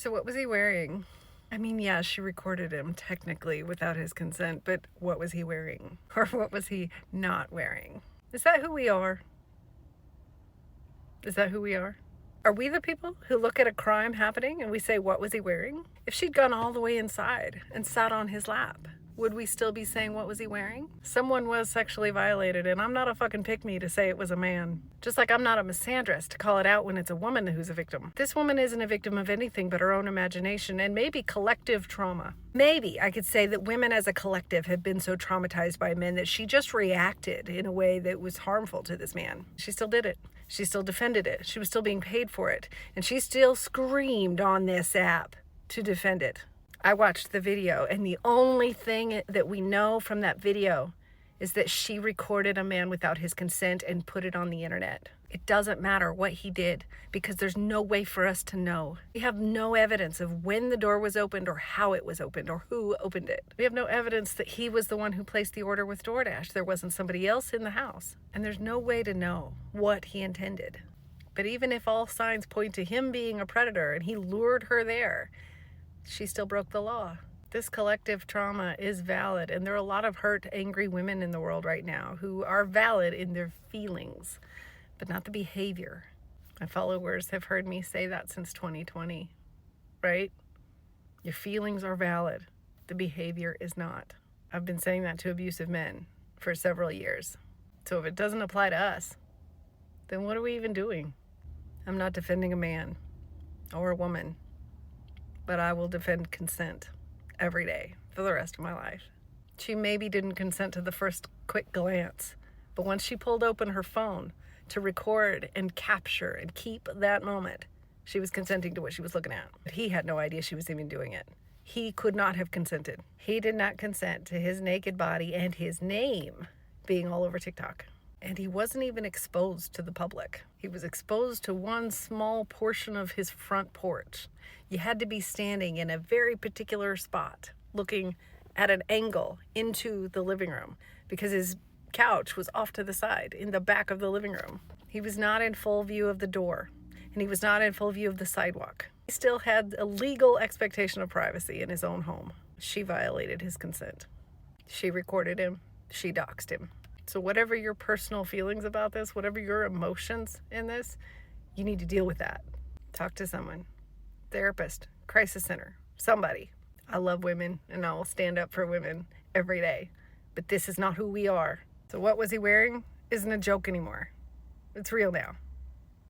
So what was he wearing? I mean, yeah, she recorded him technically without his consent, but what was he wearing? Or what was he not wearing? Is that who we are? Is that who we are? Are we the people who look at a crime happening and we say, what was he wearing? If she'd gone all the way inside and sat on his lap, would we still be saying, what was he wearing? Someone was sexually violated, and I'm not a fucking pick-me to say it was a man. Just like I'm not a misandrist to call it out when it's a woman who's a victim. This woman isn't a victim of anything but her own imagination and maybe collective trauma. Maybe I could say that women as a collective have been so traumatized by men that she just reacted in a way that was harmful to this man. She still did it. She still defended it. She was still being paid for it. And she still screamed on this app to defend it. I watched the video, and the only thing that we know from that video is that she recorded a man without his consent and put it on the internet. It doesn't matter what he did because there's no way for us to know. We have no evidence of when the door was opened or how it was opened or who opened it. We have no evidence that he was the one who placed the order with DoorDash. There wasn't somebody else in the house, and there's no way to know what he intended. But even if all signs point to him being a predator and he lured her there, she still broke the law. This collective trauma is valid, and there are a lot of hurt, angry women in the world right now who are valid in their feelings, but not the behavior. My followers have heard me say that since 2020, right? Your feelings are valid. The behavior is not. I've been saying that to abusive men for several years. So if it doesn't apply to us, then what are we even doing? I'm not defending a man or a woman, but I will defend consent every day for the rest of my life. She maybe didn't consent to the first quick glance, but once she pulled open her phone to record and capture and keep that moment, she was consenting to what she was looking at. But he had no idea she was even doing it. He could not have consented. He did not consent to his naked body and his name being all over TikTok. And he wasn't even exposed to the public. He was exposed to one small portion of his front porch. You had to be standing in a very particular spot, looking at an angle into the living room, because his couch was off to the side in the back of the living room. He was not in full view of the door, and he was not in full view of the sidewalk. He still had a legal expectation of privacy in his own home. She violated his consent. She recorded him. She doxed him. So whatever your personal feelings about this, whatever your emotions in this, you need to deal with that. Talk to someone. Therapist, crisis center, somebody. I love women, and I will stand up for women every day. But this is not who we are. So what was he wearing isn't a joke anymore. It's real now.